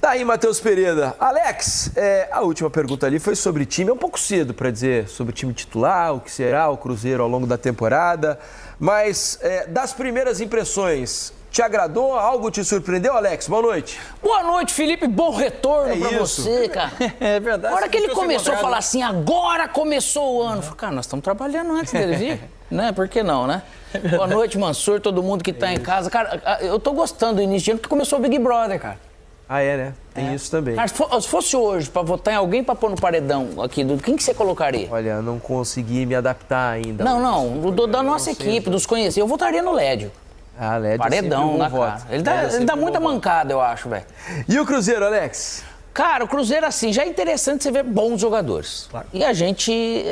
Tá aí, Matheus Pereira. Alex, a última pergunta ali foi sobre time. É um pouco cedo para dizer sobre o time titular, o que será o Cruzeiro ao longo da temporada. Mas, das primeiras impressões, te agradou? Algo te surpreendeu, Alex? Boa noite. Boa noite, Felipe. Bom retorno pra você, cara. É verdade. A hora que ele começou a falar assim, agora começou o ano. Eu falei, cara, nós estamos trabalhando antes dele vir. Né? Por que não, né? Boa noite, Mansur, todo mundo que tá em casa. Cara, eu tô gostando do início de ano, porque começou o Big Brother, cara. Ah, né? Tem isso também. Cara, se fosse hoje pra votar em alguém pra pôr no paredão aqui, quem que você colocaria? Olha, não consegui me adaptar ainda. Não, da nossa equipe, dos conhecidos. Eu votaria no Lédio. Ah, Lédio paredão, né, voto. Cara? Ele dá muita mancada, eu acho, velho. E o Cruzeiro, Alex? Cara, o Cruzeiro, assim, já é interessante você ver bons jogadores. Claro. E a gente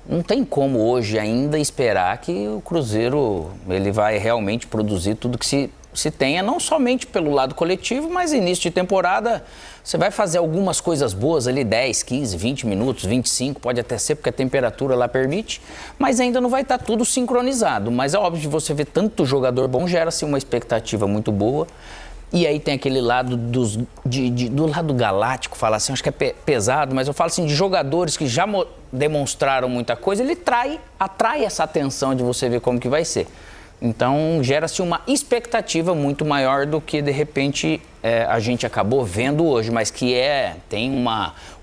não tem como hoje ainda esperar que o Cruzeiro ele vai realmente produzir tudo que se tenha, não somente pelo lado coletivo, mas início de temporada, você vai fazer algumas coisas boas ali, 10, 15, 20 minutos, 25, pode até ser, porque a temperatura lá permite, mas ainda não vai estar tudo sincronizado. Mas é óbvio, de você ver tanto jogador bom, gera-se uma expectativa muito boa. E aí tem aquele lado do lado galáctico, fala assim, acho que é pesado, mas eu falo assim, de jogadores que já demonstraram muita coisa, ele atrai essa atenção de você ver como que vai ser. Então, gera-se uma expectativa muito maior do que, de repente, a gente acabou vendo hoje, mas que tem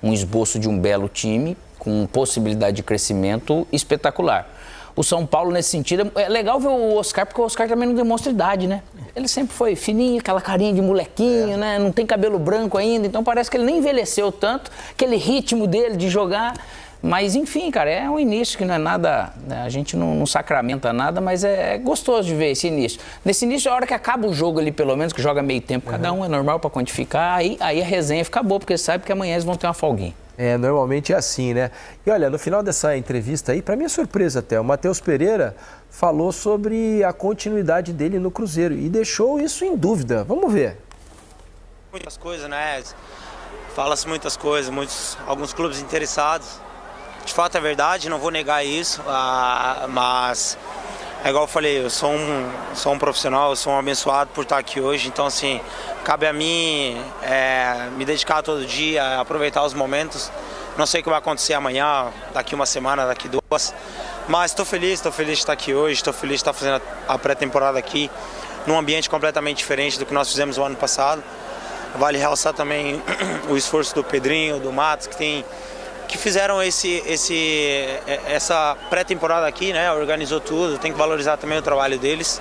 um esboço de um belo time, com possibilidade de crescimento espetacular. O São Paulo, nesse sentido, é legal ver o Oscar, porque o Oscar também não demonstra idade, né? Ele sempre foi fininho, aquela carinha de molequinho, né? Não tem cabelo branco ainda, então parece que ele nem envelheceu tanto, aquele ritmo dele de jogar. Mas, enfim, cara, é um início que não é nada, a gente não sacramenta nada, mas é gostoso de ver esse início. Nesse início, a hora que acaba o jogo ali, pelo menos, que joga meio tempo, cada um é normal pra quantificar, aí a resenha fica boa, porque sabe que amanhã eles vão ter uma folguinha. Normalmente é assim, né? E olha, no final dessa entrevista aí, pra minha surpresa até, o Matheus Pereira falou sobre a continuidade dele no Cruzeiro e deixou isso em dúvida. Vamos ver. Muitas coisas, né? Fala-se muitas coisas, alguns clubes interessados. De fato é verdade, não vou negar isso, mas é igual eu falei, eu sou um profissional, eu sou um abençoado por estar aqui hoje, então assim, cabe a mim me dedicar todo dia, aproveitar os momentos. Não sei o que vai acontecer amanhã, daqui uma semana, daqui duas, mas estou feliz de estar aqui hoje, estou feliz de estar fazendo a pré-temporada aqui, num ambiente completamente diferente do que nós fizemos o ano passado. Vale realçar também o esforço do Pedrinho, do Matos, que fizeram essa pré-temporada aqui, né? Organizou tudo, tem que valorizar também o trabalho deles.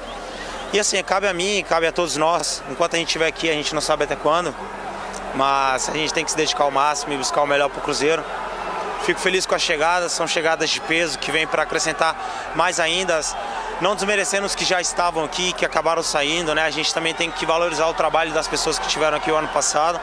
E assim, cabe a mim, cabe a todos nós. Enquanto a gente estiver aqui, a gente não sabe até quando, mas a gente tem que se dedicar ao máximo e buscar o melhor para o Cruzeiro. Fico feliz com as chegadas, são chegadas de peso que vêm para acrescentar mais ainda, não desmerecendo os que já estavam aqui, que acabaram saindo, né? A gente também tem que valorizar o trabalho das pessoas que estiveram aqui o ano passado.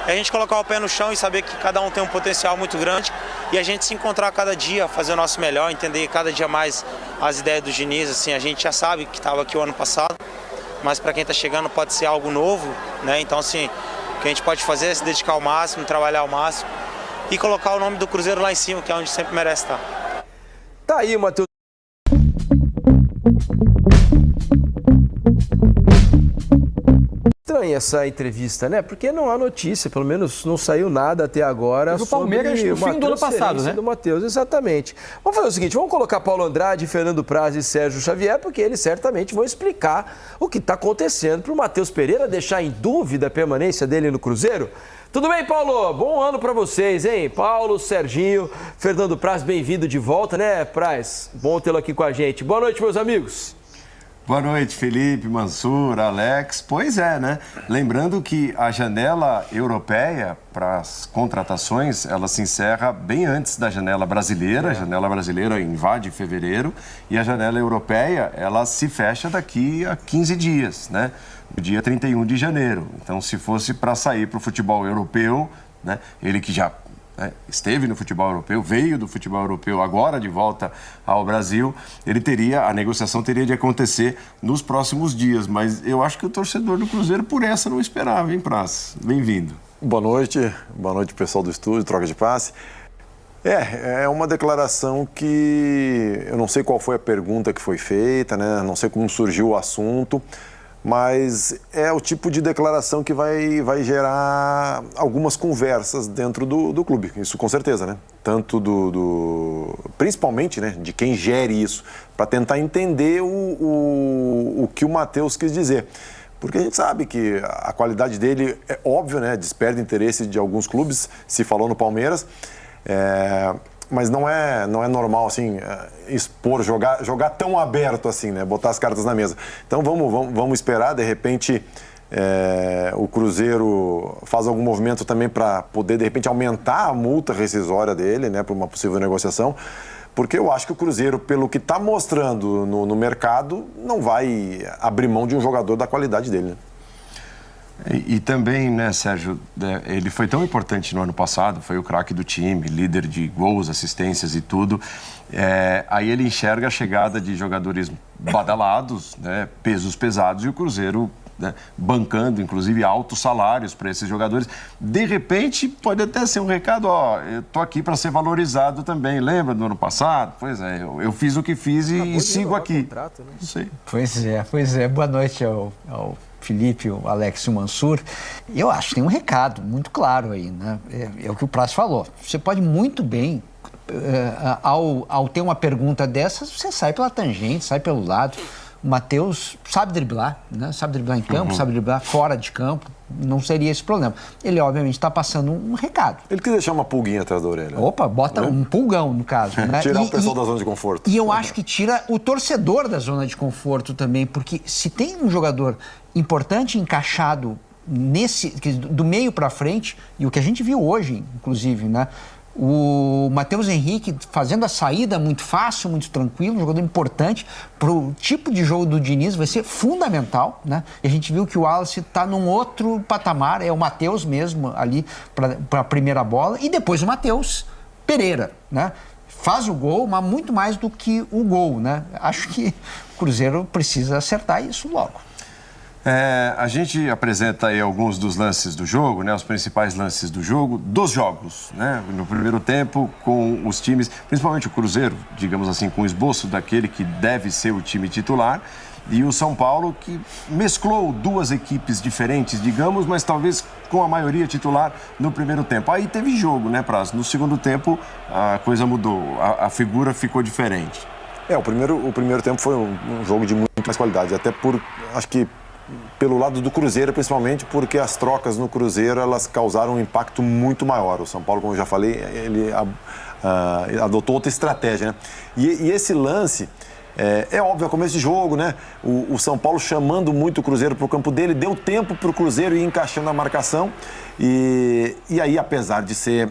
É a gente colocar o pé no chão e saber que cada um tem um potencial muito grande e a gente se encontrar cada dia, fazer o nosso melhor, entender cada dia mais as ideias do Diniz. Assim, a gente já sabe que estava aqui o ano passado, mas para quem está chegando pode ser algo novo, né? Então, assim, o que a gente pode fazer é se dedicar ao máximo, trabalhar ao máximo e colocar o nome do Cruzeiro lá em cima, que é onde sempre merece estar. Tá aí, Matheus. Estranha essa entrevista, né? Porque não há notícia, pelo menos não saiu nada até agora o Palmeiras no fim do ano passado, né? Do Matheus, exatamente. Vamos fazer o seguinte, vamos colocar Paulo Andrade, Fernando Praz e Sérgio Xavier, porque eles certamente vão explicar o que está acontecendo para o Matheus Pereira deixar em dúvida a permanência dele no Cruzeiro. Tudo bem, Paulo? Bom ano para vocês, hein? Paulo, Serginho, Fernando Praz, bem-vindo de volta, né, Praz? Bom tê-lo aqui com a gente. Boa noite, meus amigos. Boa noite, Felipe, Mansur, Alex. Pois é, né? Lembrando que a janela europeia para as contratações, ela se encerra bem antes da janela brasileira. A janela brasileira invade em fevereiro e a janela europeia, ela se fecha daqui a 15 dias, né? No dia 31 de janeiro. Então, se fosse para sair para o futebol europeu, né? Ele que já esteve no futebol europeu, veio do futebol europeu, agora de volta ao Brasil, a negociação teria de acontecer nos próximos dias, mas eu acho que o torcedor do Cruzeiro por essa não esperava, hein, Praz? Bem-vindo. Boa noite pessoal do estúdio, troca de passe. É uma declaração que eu não sei qual foi a pergunta que foi feita, né? Não sei como surgiu o assunto, mas é o tipo de declaração que vai gerar algumas conversas dentro do clube, isso com certeza, né? Tanto principalmente, né, de quem gere isso, para tentar entender o que o Matheus quis dizer. Porque a gente sabe que a qualidade dele é óbvio, né? Desperta interesse de alguns clubes, se falou no Palmeiras, mas não é normal assim expor, jogar tão aberto assim, né? Botar as cartas na mesa. Então vamos esperar, de repente o Cruzeiro faz algum movimento também para poder de repente aumentar a multa rescisória dele, né? Para uma possível negociação. Porque eu acho que o Cruzeiro, pelo que está mostrando no mercado, não vai abrir mão de um jogador da qualidade dele, né? E também, né, Sérgio, ele foi tão importante no ano passado, foi o craque do time, líder de gols, assistências e tudo. Aí ele enxerga a chegada de jogadores badalados, né, pesos pesados, e o Cruzeiro, né, bancando, inclusive, altos salários para esses jogadores. De repente, pode até ser um recado, eu tô aqui para ser valorizado também. Lembra do ano passado? Pois é, eu fiz o que fiz e sigo aqui. Contrato, né? Não sei. Pois é. Boa noite ao Felipe, o Alex e o Mansur. Eu acho que tem um recado muito claro aí, né? É o que o Praz falou. Você pode muito bem, ao ter uma pergunta dessas, você sai pela tangente, sai pelo lado. O Matheus sabe driblar, né? Sabe driblar em campo, sabe driblar fora de campo. Não seria esse problema. Ele, obviamente, está passando um recado. Ele quis deixar uma pulguinha atrás da orelha. Opa, bota um pulgão, no caso. Né? Tirar o pessoal da zona de conforto. E eu acho que tira o torcedor da zona de conforto também, porque se tem um jogador importante encaixado do meio para frente, e o que a gente viu hoje, inclusive, né? O Matheus Henrique fazendo a saída muito fácil, muito tranquilo, um jogador importante para o tipo de jogo do Diniz, vai ser fundamental, né? E a gente viu que o Wallace está num outro patamar, é o Matheus mesmo ali para a primeira bola, e depois o Matheus Pereira, né? Faz o gol, mas muito mais do que o gol, né? Acho que o Cruzeiro precisa acertar isso logo. A gente apresenta aí alguns dos lances do jogo, né? Os principais lances do jogo, dos jogos, né? No primeiro tempo, com os times, principalmente o Cruzeiro, digamos assim, com o esboço daquele que deve ser o time titular, e o São Paulo, que mesclou duas equipes diferentes, digamos, mas talvez com a maioria titular no primeiro tempo. Aí teve jogo, né, Praz? No segundo tempo, a coisa mudou, a figura ficou diferente. O primeiro tempo foi um jogo de muito mais qualidade, até acho que pelo lado do Cruzeiro, principalmente porque as trocas no Cruzeiro, elas causaram um impacto muito maior. O São Paulo, como eu já falei, ele adotou outra estratégia, né? E esse lance, é óbvio, é começo de jogo, né? O São Paulo chamando muito o Cruzeiro para o campo dele, deu tempo para o Cruzeiro ir encaixando a marcação. E aí, apesar de ser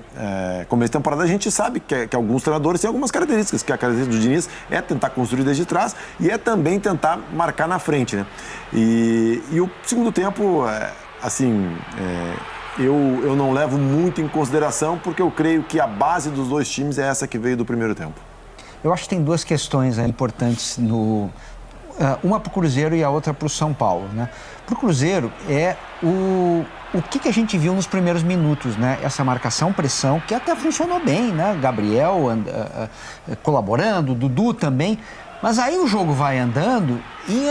começo de temporada, a gente sabe que alguns treinadores têm algumas características, que a característica do Diniz é tentar construir desde trás e é também tentar marcar na frente, né? E o segundo tempo, eu não levo muito em consideração, porque eu creio que a base dos dois times é essa que veio do primeiro tempo. Eu acho que tem duas questões importantes, uma para o Cruzeiro e a outra para o São Paulo, né? Para o Cruzeiro é o que a gente viu nos primeiros minutos, né? Essa marcação, pressão, que até funcionou bem, né? Gabriel colaborando, Dudu também. Mas aí o jogo vai andando e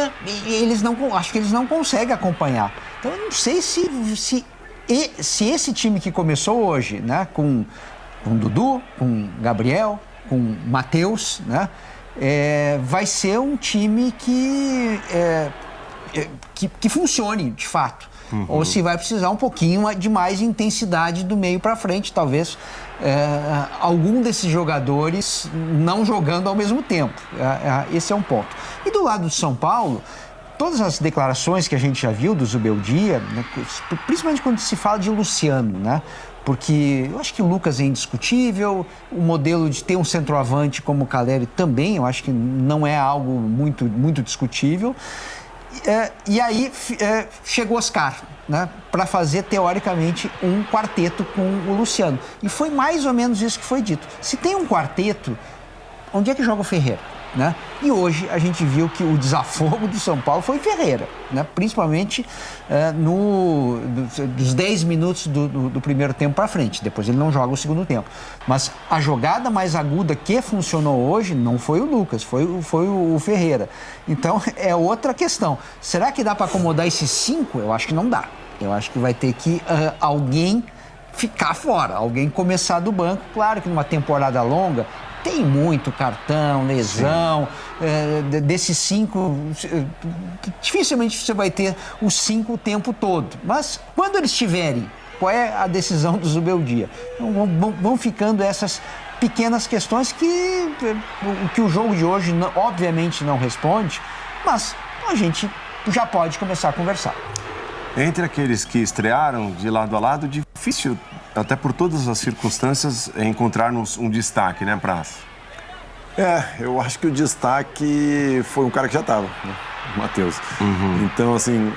acho que eles não conseguem acompanhar. Então eu não sei se esse time que começou hoje, né? Com Dudu, com Gabriel, com Matheus, né? Vai ser um time que funcione de fato. Ou se vai precisar um pouquinho de mais intensidade do meio para frente, talvez algum desses jogadores não jogando ao mesmo tempo. Esse é um ponto. E do lado do São Paulo, todas as declarações que a gente já viu do Zubeldia, né, principalmente quando se fala de Luciano, né? Porque eu acho que o Lucas é indiscutível, o modelo de ter um centroavante como o Caleri também, eu acho que não é algo muito, muito discutível. E aí chegou Oscar, né, para fazer, teoricamente, um quarteto com o Luciano. E foi mais ou menos isso que foi dito. Se tem um quarteto, onde é que joga o Ferreira? né? E hoje a gente viu que o desafogo do São Paulo foi Ferreira, né? Principalmente dos 10 minutos do primeiro tempo para frente. Depois ele não joga o segundo tempo. Mas a jogada mais aguda que funcionou hoje não foi o Lucas, foi o Ferreira. Então é outra questão. Será que dá para acomodar esses 5? Eu acho que não dá. Eu acho que vai ter que alguém ficar fora, alguém começar do banco. Claro que numa temporada longa tem muito cartão, lesão, desses 5, dificilmente você vai ter os 5 o tempo todo. Mas quando eles tiverem, qual é a decisão do Zubeldia? Então, vão ficando essas pequenas questões que o jogo de hoje obviamente não responde, mas a gente já pode começar a conversar. Entre aqueles que estrearam de lado a lado, difícil, até por todas as circunstâncias, encontrarmos um destaque, né, Praz? Eu acho que o destaque foi um cara que já estava, né? O Matheus. Então, assim,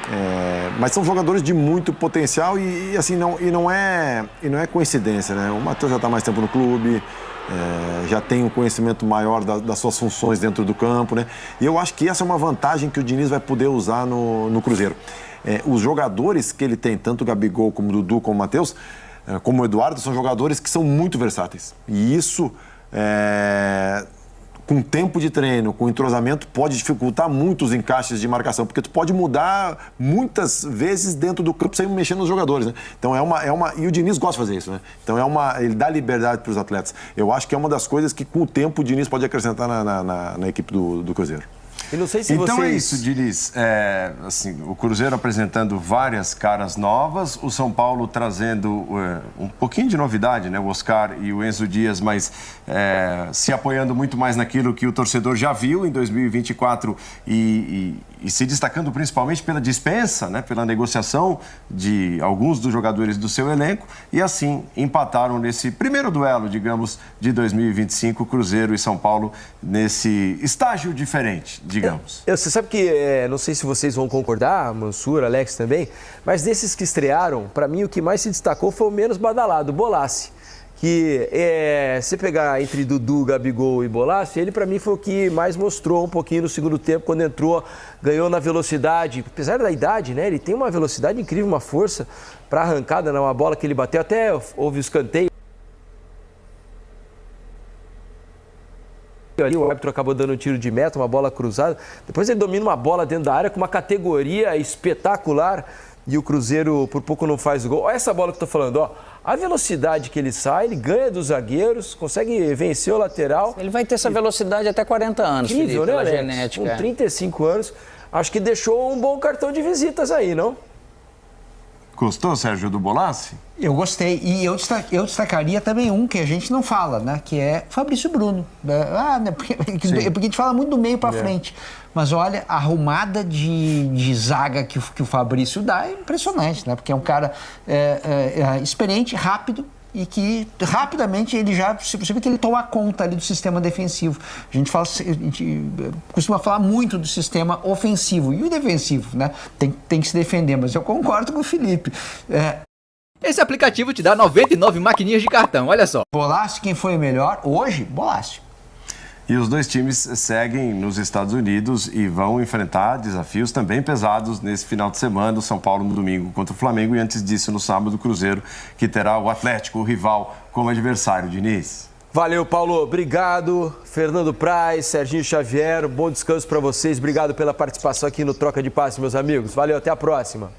mas são jogadores de muito potencial e assim, não é coincidência, né? O Matheus já está mais tempo no clube, já tem um conhecimento maior das suas funções dentro do campo, né? E eu acho que essa é uma vantagem que o Diniz vai poder usar no Cruzeiro. Os jogadores que ele tem, tanto o Gabigol como o Dudu, como o Matheus, como o Eduardo, são jogadores que são muito versáteis. E isso, com tempo de treino, com entrosamento, pode dificultar muito os encaixes de marcação, porque tu pode mudar muitas vezes dentro do campo sem mexer nos jogadores, né? Então e o Diniz gosta de fazer isso, né? Então ele dá liberdade para os atletas. Eu acho que é uma das coisas que com o tempo o Diniz pode acrescentar na equipe do Cruzeiro. E não sei se então vocês... é isso, Diniz. Assim, o Cruzeiro apresentando várias caras novas, o São Paulo trazendo um pouquinho de novidade, né? O Oscar e o Enzo Dias, mas se apoiando muito mais naquilo que o torcedor já viu em 2024 e se destacando principalmente pela dispensa, né? Pela negociação de alguns dos jogadores do seu elenco, e assim empataram nesse primeiro duelo, digamos, de 2025, Cruzeiro e São Paulo, nesse estágio diferente, digamos. Você sabe que, não sei se vocês vão concordar, Mansur, Alex também, mas desses que estrearam, para mim o que mais se destacou foi o menos badalado, o Bolassi. Que se pegar entre Dudu, Gabigol e Bolassi, ele para mim foi o que mais mostrou um pouquinho no segundo tempo, quando entrou, ganhou na velocidade, apesar da idade, né? Ele tem uma velocidade incrível, uma força para arrancada, uma bola que ele bateu, até houve o escanteio. Ali, o árbitro acabou dando um tiro de meta, uma bola cruzada. Depois ele domina uma bola dentro da área com uma categoria espetacular e o Cruzeiro por pouco não faz o gol. Olha essa bola que eu tô falando, ó. A velocidade que ele sai, ele ganha dos zagueiros, consegue vencer o lateral. Ele vai ter essa velocidade até 40 anos, incrível, Felipe, né, pela Alex? genética. Com 35 anos, acho que deixou um bom cartão de visitas aí, não? Gostou, Sérgio, do Bolassi? Eu gostei. E eu destacaria também um que a gente não fala, né? Que é Fabrício Bruno. Porque a gente fala muito do meio para frente. Mas olha, a arrumada de zaga que o Fabrício dá é impressionante, né? Porque é um cara experiente, rápido, e que rapidamente ele já, você vê que ele toma conta ali do sistema defensivo. A gente costuma falar muito do sistema ofensivo e o defensivo, né? Tem que se defender, mas eu concordo com o Felipe. Esse aplicativo te dá 99 maquininhas de cartão, olha só. Bolassi, quem foi o melhor? Hoje, Bolassi. E os dois times seguem nos Estados Unidos e vão enfrentar desafios também pesados nesse final de semana. O São Paulo no domingo contra o Flamengo e antes disso no sábado o Cruzeiro, que terá o Atlético, o rival, como adversário. Diniz. Valeu, Paulo. Obrigado. Fernando Praz, Serginho Xavier, bom descanso para vocês. Obrigado pela participação aqui no Troca de Passe, meus amigos. Valeu, até a próxima.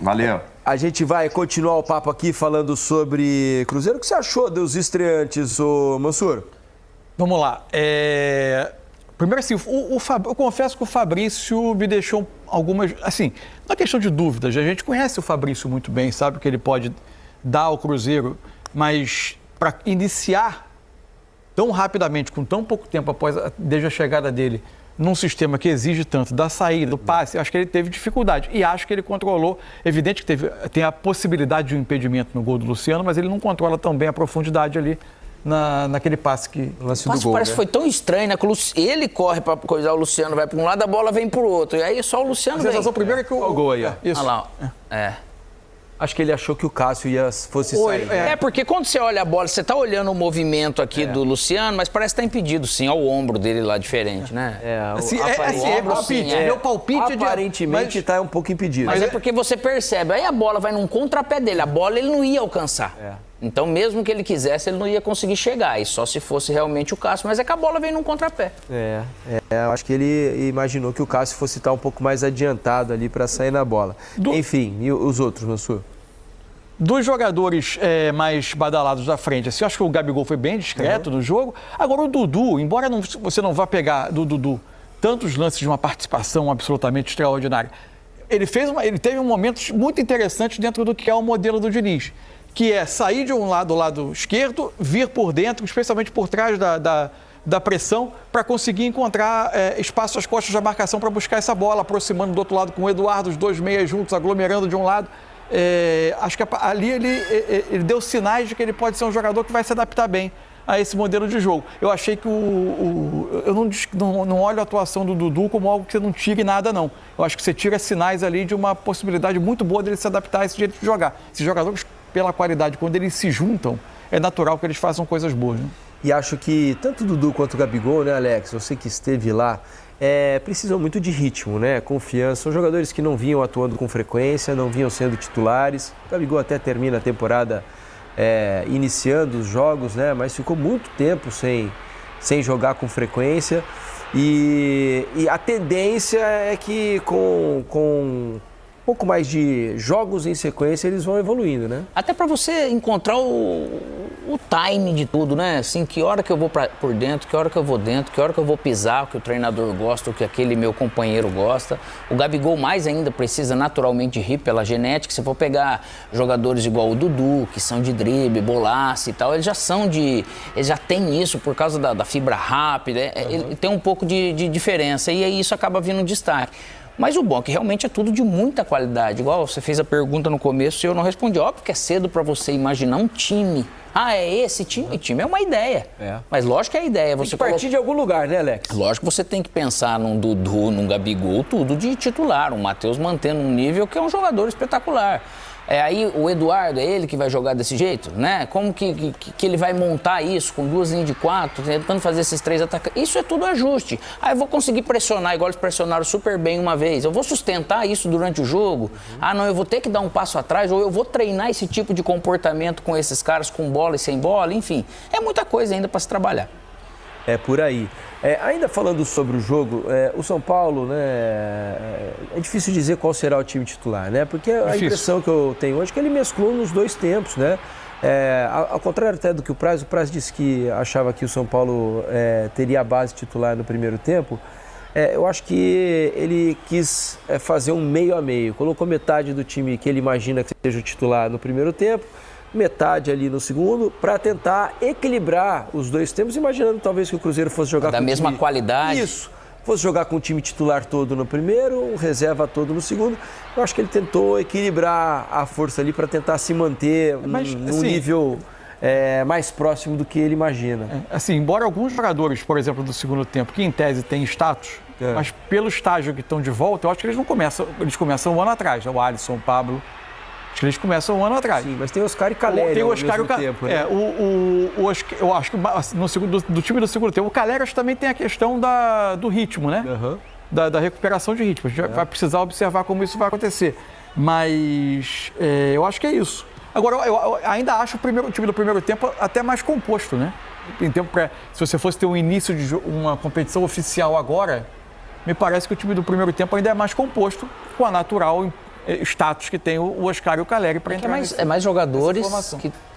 Valeu. A gente vai continuar o papo aqui falando sobre Cruzeiro. O que você achou dos estreantes, ô Mansur? Vamos lá. Primeiro, assim, eu confesso que o Fabrício me deixou algumas... Assim, não é questão de dúvidas. A gente conhece o Fabrício muito bem, sabe o que ele pode dar ao Cruzeiro, mas para iniciar tão rapidamente, com tão pouco tempo desde a chegada dele, num sistema que exige tanto da saída, do passe, acho que ele teve dificuldade. E acho que ele controlou. Evidente que tem a possibilidade de um impedimento no gol do Luciano, mas ele não controla tão bem a profundidade ali naquele passe que... O passe parece que foi tão estranho, né? Que ele corre para coisar, o Luciano vai para um lado, a bola vem para o outro. E aí só o Luciano vem. A sensação primeira é que o gol aí, ó. Isso. Olha lá, ó. Acho que ele achou que o Cássio fosse sair. É, porque quando você olha a bola, você tá olhando o movimento aqui do Luciano, mas parece que tá impedido, sim, ao ombro dele lá diferente, né? Meu palpite aparentemente está um pouco impedido. Mas é porque você percebe, aí a bola vai num contrapé dele, a bola ele não ia alcançar. Então, mesmo que ele quisesse, ele não ia conseguir chegar, e só se fosse realmente o Cássio, mas é que a bola vem num contrapé. Eu acho que ele imaginou que o Cássio fosse estar um pouco mais adiantado ali para sair na bola. Enfim, e os outros, Mansur? Dos jogadores mais badalados da frente, assim, eu acho que o Gabigol foi bem discreto no jogo. Agora, o Dudu, embora você não vá pegar do Dudu tantos lances de uma participação absolutamente extraordinária, ele teve momentos muito interessantes dentro do que é o modelo do Diniz, que é sair de um lado, o lado esquerdo, vir por dentro, especialmente por trás da pressão, para conseguir encontrar espaço às costas da marcação para buscar essa bola, aproximando do outro lado com o Eduardo, os dois meias juntos, aglomerando de um lado. Acho que ali ele deu sinais de que ele pode ser um jogador que vai se adaptar bem a esse modelo de jogo. Eu achei que eu não olho a atuação do Dudu como algo que você não tire nada, não. Eu acho que você tira sinais ali de uma possibilidade muito boa dele se adaptar a esse jeito de jogar. Esses jogadores, pela qualidade, quando eles se juntam, é natural que eles façam coisas boas, né? E acho que tanto o Dudu quanto o Gabigol, né, Alex? Você que esteve lá, precisam muito de ritmo, né? Confiança. São jogadores que não vinham atuando com frequência, não vinham sendo titulares. O Gabigol até termina a temporada iniciando os jogos, né? Mas ficou muito tempo sem jogar com frequência. E a tendência é que com um pouco mais de jogos em sequência, eles vão evoluindo, né? Até para você encontrar o time de tudo, né? Assim, que hora que eu vou por dentro, que hora que eu vou dentro, que hora que eu vou pisar, o que o treinador gosta, o que aquele meu companheiro gosta. O Gabigol mais ainda precisa naturalmente rir pela genética. Se for pegar jogadores igual o Dudu, que são de drible, bolaço e tal, eles já têm isso por causa da fibra rápida. Ele tem um pouco de diferença e aí isso acaba vindo destaque. Mas o bom é que realmente é tudo de muita qualidade. Igual você fez a pergunta no começo e eu não respondi. Óbvio que é cedo para você imaginar um time. É esse time? Time é uma ideia. Mas lógico que é a ideia. Você partir de algum lugar, né, Alex? Lógico que você tem que pensar num Dudu, num Gabigol, tudo de titular. O Matheus mantendo um nível que é um jogador espetacular. Aí o Eduardo, é ele que vai jogar desse jeito, né? Como que ele vai montar isso com 2 linhas de 4, tentando fazer esses 3 atacantes? Isso é tudo ajuste. Eu vou conseguir pressionar, igual eles pressionaram super bem uma vez. Eu vou sustentar isso durante o jogo? Não, eu vou ter que dar um passo atrás, ou eu vou treinar esse tipo de comportamento com esses caras, com bola e sem bola, enfim. É muita coisa ainda para se trabalhar. É por aí. Ainda falando sobre o jogo, o São Paulo, né, é difícil dizer qual será o time titular, né? Porque a impressão que eu tenho hoje é que ele mesclou nos dois tempos, né? Ao contrário até do que o Praz disse que achava que o São Paulo teria a base titular no primeiro tempo. Eu acho que ele quis fazer um meio a meio. Colocou metade do time que ele imagina que seja o titular no primeiro tempo, metade ali no segundo, para tentar equilibrar os dois tempos, imaginando talvez que o Cruzeiro fosse jogar da mesma qualidade. Isso. Fosse jogar com o time titular todo no primeiro, reserva todo no segundo. Eu acho que ele tentou equilibrar a força ali para tentar se manter num nível mais próximo do que ele imagina. Assim, embora alguns jogadores, por exemplo, do segundo tempo, que em tese têm status, mas pelo estágio que estão de volta, eu acho que eles começam um ano atrás, o Alisson, o Pablo. Acho que eles começam um ano atrás. Sim, mas tem o Oscar e Caleri tem o ao Oscar mesmo tempo, né? Eu acho que do time do segundo tempo, o Caleri também tem a questão do ritmo, né? Da recuperação de ritmo. A gente vai precisar observar como isso vai acontecer. Mas eu acho que é isso. Agora, eu ainda acho o time do primeiro tempo até mais composto, né? Se você fosse ter um início de uma competição oficial agora, me parece que o time do primeiro tempo ainda é mais composto com a natural status que tem o Oscar e o Caleri para entrar mais jogadores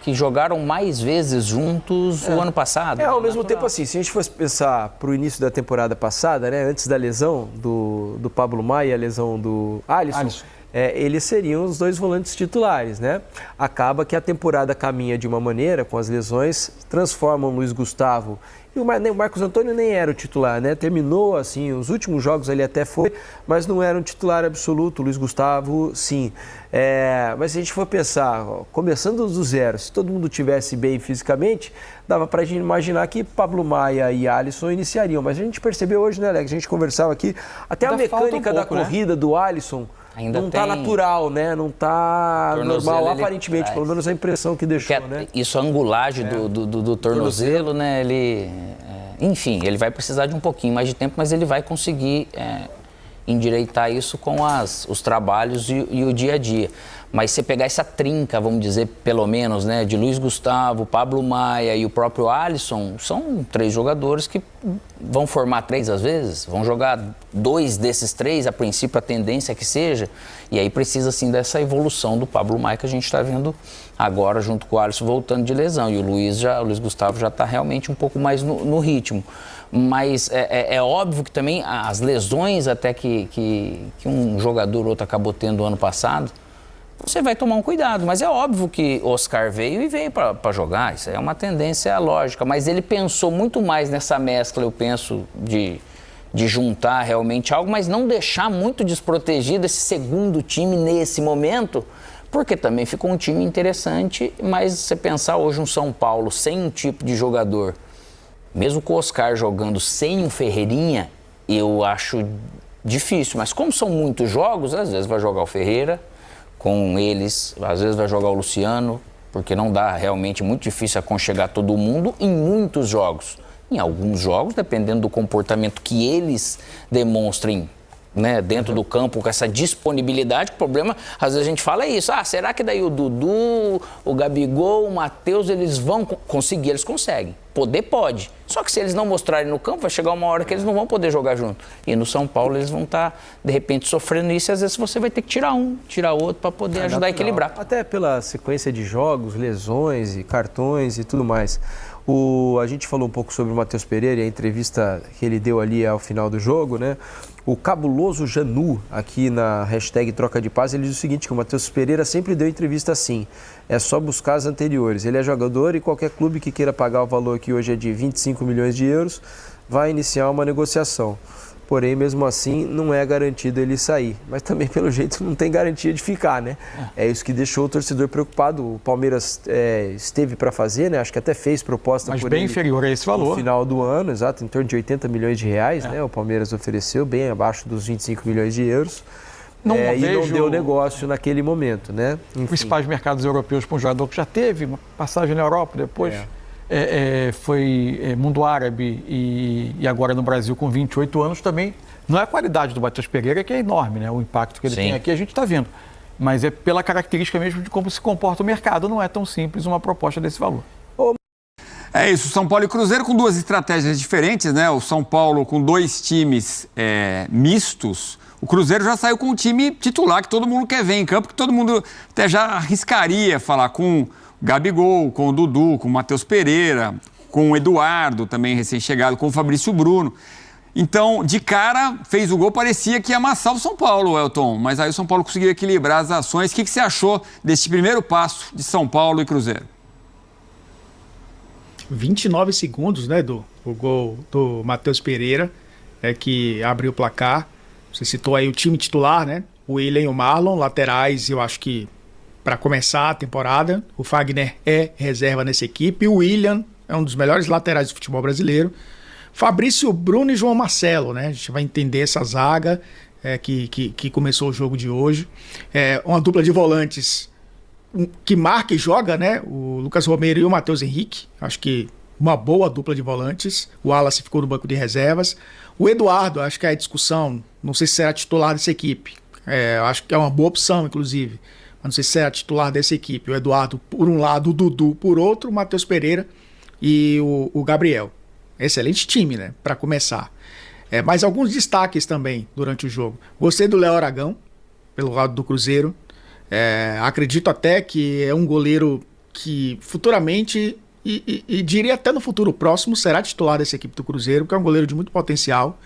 que jogaram mais vezes juntos o ano passado. Ao mesmo tempo, assim, se a gente fosse pensar para o início da temporada passada, né, antes da lesão do Pablo Maia e a lesão do Alisson. Eles seriam os dois volantes titulares, né? Acaba que a temporada caminha de uma maneira, com as lesões, transformam o Luiz Gustavo. E o Marcos Antônio nem era o titular, né? Terminou, assim, os últimos jogos ele até foi, mas não era um titular absoluto. O Luiz Gustavo, sim. Mas se a gente for pensar, começando do zero, se todo mundo estivesse bem fisicamente, dava para a gente imaginar que Pablo Maia e Alisson iniciariam. Mas a gente percebeu hoje, né, Alex? A gente conversava aqui, até a mecânica da corrida do Alisson Ainda não tá tem- natural, né? Não tá Tornozelo, normal, ele aparentemente, traz. pelo menos a impressão que deixou, Porque né? isso, a angulagem do tornozelo, né? Ele, enfim, ele vai precisar de um pouquinho mais de tempo, mas ele vai conseguir endireitar isso com os trabalhos e o dia a dia. Mas você pegar essa trinca, vamos dizer, pelo menos, né, de Luiz Gustavo, Pablo Maia e o próprio Alisson, são 3 jogadores que vão formar 3 às vezes, vão jogar 2 desses 3, a princípio a tendência é que seja, e aí precisa sim dessa evolução do Pablo Maia que a gente está vendo agora junto com o Alisson voltando de lesão, e o Luiz Gustavo já está realmente um pouco mais no ritmo. Mas é óbvio que também as lesões até que um jogador ou outro acabou tendo ano passado, você vai tomar um cuidado, mas é óbvio que Oscar veio para jogar, isso é uma tendência lógica, mas ele pensou muito mais nessa mescla, eu penso, de juntar realmente algo, mas não deixar muito desprotegido esse segundo time nesse momento, porque também ficou um time interessante, mas você pensar hoje um São Paulo sem um tipo de jogador, mesmo com o Oscar jogando sem um Ferreirinha, eu acho difícil, mas como são muitos jogos, às vezes vai jogar o Ferreira, com eles, às vezes vai jogar o Luciano, porque não dá realmente muito difícil aconchegar todo mundo em muitos jogos. Em alguns jogos, dependendo do comportamento que eles demonstrem, né, dentro do campo, com essa disponibilidade, o problema, às vezes a gente fala isso, será que daí o Dudu, o Gabigol, o Matheus, eles vão conseguir? Eles conseguem, poder pode, só que se eles não mostrarem no campo, vai chegar uma hora que eles não vão poder jogar junto, e no São Paulo eles vão estar, de repente, sofrendo isso, e às vezes você vai ter que tirar um, tirar outro, para poder ajudar a equilibrar. Até pela sequência de jogos, lesões e cartões e tudo mais. A gente falou um pouco sobre o Matheus Pereira e a entrevista que ele deu ali ao final do jogo, né? O cabuloso Janu, aqui na hashtag Troca de Paz, ele diz o seguinte, que o Matheus Pereira sempre deu entrevista assim, é só buscar as anteriores. Ele é jogador e qualquer clube que queira pagar o valor que hoje é de 25 milhões de euros vai iniciar uma negociação. Porém, mesmo assim, não é garantido ele sair. Mas também, pelo jeito, não tem garantia de ficar, né? É isso que deixou o torcedor preocupado. O Palmeiras esteve para fazer, né? Acho que até fez proposta Mas por bem ele inferior a esse valor. no final do ano, exato, em torno de 80 milhões de reais, né? O Palmeiras ofereceu, bem abaixo dos 25 milhões de euros. E não deu negócio naquele momento, né? Enfim. Principais mercados europeus para um jogador que já teve uma passagem na Europa, depois foi mundo árabe e agora no Brasil com 28 anos também. Não é a qualidade do Matheus Pereira que é enorme, né? O impacto que ele tem aqui a gente está vendo. Mas é pela característica mesmo de como se comporta o mercado. Não é tão simples uma proposta desse valor. É isso, São Paulo e Cruzeiro com 2 estratégias diferentes, né? O São Paulo com 2 times mistos. O Cruzeiro já saiu com um time titular que todo mundo quer ver em campo, que todo mundo até já arriscaria falar com Gabigol, com o Dudu, com o Matheus Pereira, com o Eduardo, também recém-chegado, com o Fabrício Bruno. Então, de cara, fez o gol, parecia que ia amassar o São Paulo, Elton. Mas aí o São Paulo conseguiu equilibrar as ações. O que você achou desse primeiro passo de São Paulo e Cruzeiro? 29 segundos, né, o gol do Matheus Pereira, que abriu o placar. Você citou aí o time titular, né? O Willian e o Marlon, laterais, eu acho que para começar a temporada. O Fagner é reserva nessa equipe. O Willian é um dos melhores laterais do futebol brasileiro. Fabrício Bruno e João Marcelo, né? A gente vai entender essa zaga que começou o jogo de hoje. Uma dupla de volantes que marca e joga, né? O Lucas Romero e o Matheus Henrique. Acho que uma boa dupla de volantes. O Wallace ficou no banco de reservas. O Eduardo, acho que é a discussão. Não sei se será titular dessa equipe. Acho que é uma boa opção, inclusive. Mas não sei se será titular dessa equipe. O Eduardo por um lado, o Dudu por outro, o Matheus Pereira e o Gabriel. Excelente time, né? Para começar. Mas alguns destaques também durante o jogo. Gostei do Léo Aragão, pelo lado do Cruzeiro. Acredito até que é um goleiro que futuramente, e diria até no futuro próximo, será titular dessa equipe do Cruzeiro, porque é um goleiro de muito potencial.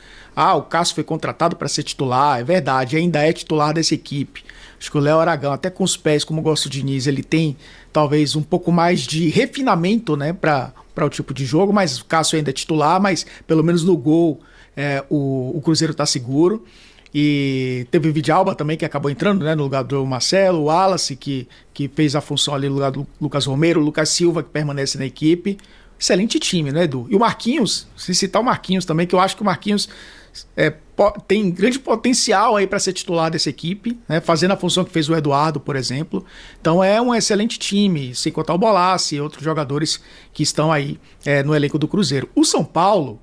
O Cássio foi contratado para ser titular, é verdade, ainda é titular dessa equipe. Acho que o Léo Aragão, até com os pés, como gosta o Diniz, ele tem talvez um pouco mais de refinamento, né, para o tipo de jogo, mas o Cássio ainda é titular, mas pelo menos no gol o Cruzeiro está seguro. E teve o Vidalba também, que acabou entrando, né, no lugar do Marcelo, o Wallace, que fez a função ali no lugar do Lucas Romero, o Lucas Silva, que permanece na equipe. Excelente time, né, Edu? E o Marquinhos, se citar o Marquinhos também, que eu acho que o Marquinhos, tem grande potencial aí para ser titular dessa equipe, né, fazendo a função que fez o Eduardo, por exemplo. Então é um excelente time, sem contar o Bolassi e outros jogadores que estão aí no elenco do Cruzeiro. O São Paulo,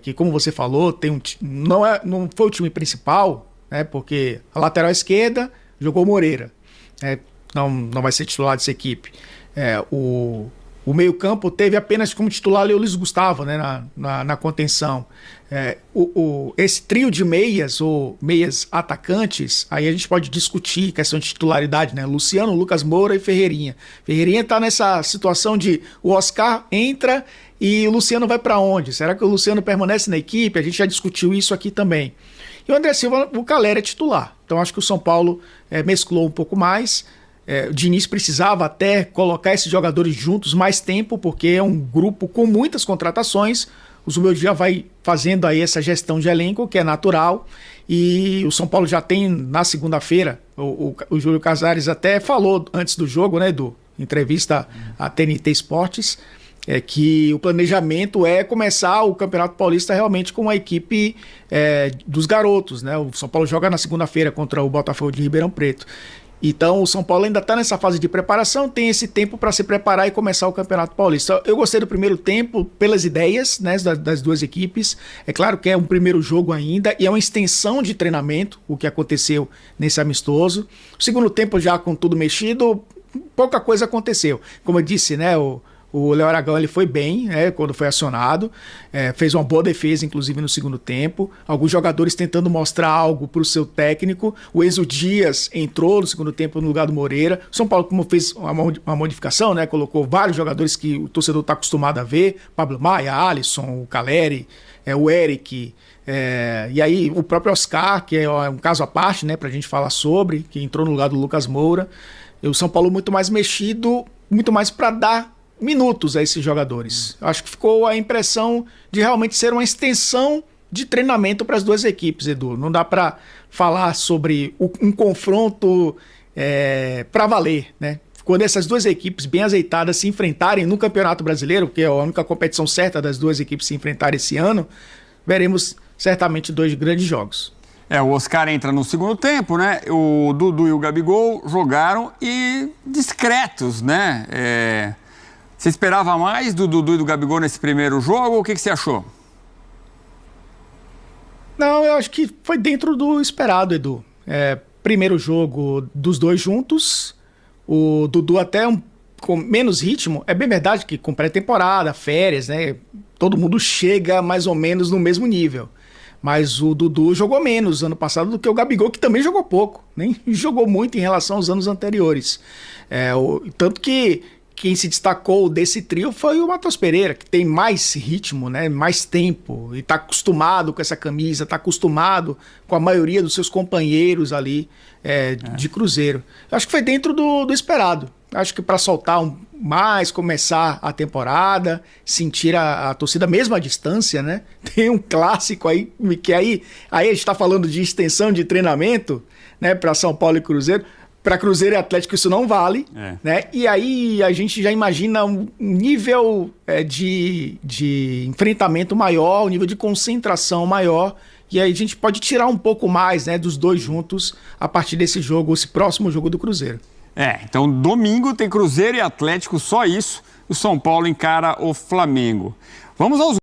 que como você falou, não foi o time principal, né, porque a lateral esquerda jogou Moreira, não vai ser titular dessa equipe. O meio-campo teve apenas como titular o Luiz Gustavo, né, na contenção. Esse trio de meias, ou meias atacantes, aí a gente pode discutir questão de titularidade, né? Luciano, Lucas Moura e Ferreirinha. Ferreirinha está nessa situação de o Oscar entra e o Luciano vai para onde? Será que o Luciano permanece na equipe? A gente já discutiu isso aqui também. E o André Silva, o Calera é titular. Então acho que o São Paulo mesclou um pouco mais. O Diniz precisava até colocar esses jogadores juntos mais tempo, porque é um grupo com muitas contratações. O Zubeldia já vai fazendo aí essa gestão de elenco, que é natural, e o São Paulo já tem na segunda-feira, o Júlio Casares até falou antes do jogo, né, entrevista à TNT Esportes, que o planejamento é começar o Campeonato Paulista realmente com a equipe dos garotos, né? O São Paulo joga na segunda-feira contra o Botafogo de Ribeirão Preto. Então o São Paulo ainda está nessa fase de preparação, tem esse tempo para se preparar e começar o Campeonato Paulista. Eu gostei do primeiro tempo pelas ideias, né, das duas equipes. É claro que é um primeiro jogo ainda e é uma extensão de treinamento, o que aconteceu nesse amistoso. O segundo tempo já com tudo mexido, pouca coisa aconteceu. Como eu disse, né, o Léo Aragão ele foi bem, quando foi acionado, fez uma boa defesa, inclusive no segundo tempo. Alguns jogadores tentando mostrar algo para o seu técnico. O Enzo Dias entrou no segundo tempo no lugar do Moreira. O São Paulo, como fez uma modificação, né, colocou vários jogadores que o torcedor está acostumado a ver: Pablo Maia, Alisson, o Caleri, o Eric. E aí o próprio Oscar, que é um caso à parte, né, para a gente falar sobre, que entrou no lugar do Lucas Moura. E o São Paulo muito mais mexido, muito mais para dar minutos a esses jogadores. Acho que ficou a impressão de realmente ser uma extensão de treinamento para as duas equipes, Edu. Não dá para falar sobre um confronto para valer, né? Quando essas duas equipes bem azeitadas se enfrentarem no Campeonato Brasileiro, que é a única competição certa das duas equipes se enfrentarem esse ano, veremos certamente dois grandes jogos. O Oscar entra no segundo tempo, né? O Dudu e o Gabigol jogaram e discretos, né? Você esperava mais do Dudu e do Gabigol nesse primeiro jogo? O que você achou? Não, eu acho que foi dentro do esperado, Edu. Primeiro jogo dos dois juntos, o Dudu até com menos ritmo. É bem verdade que com pré-temporada, férias, né? Todo mundo chega mais ou menos no mesmo nível. Mas o Dudu jogou menos ano passado do que o Gabigol, que também jogou pouco. Nem jogou muito em relação aos anos anteriores. Tanto que quem se destacou desse trio foi o Matheus Pereira, que tem mais ritmo, né, mais tempo, e está acostumado com essa camisa, está acostumado com a maioria dos seus companheiros ali de Cruzeiro. Eu acho que foi dentro do esperado. Acho que para soltar mais, começar a temporada, sentir a torcida mesmo à distância, né? Tem um clássico aí, que aí a gente está falando de extensão de treinamento, né, para São Paulo e Cruzeiro. Para Cruzeiro e Atlético isso não vale, né? E aí a gente já imagina um nível de enfrentamento maior, um nível de concentração maior, e aí a gente pode tirar um pouco mais, né, dos dois juntos a partir desse jogo, esse próximo jogo do Cruzeiro. Então domingo tem Cruzeiro e Atlético, só isso. O São Paulo encara o Flamengo. Vamos aos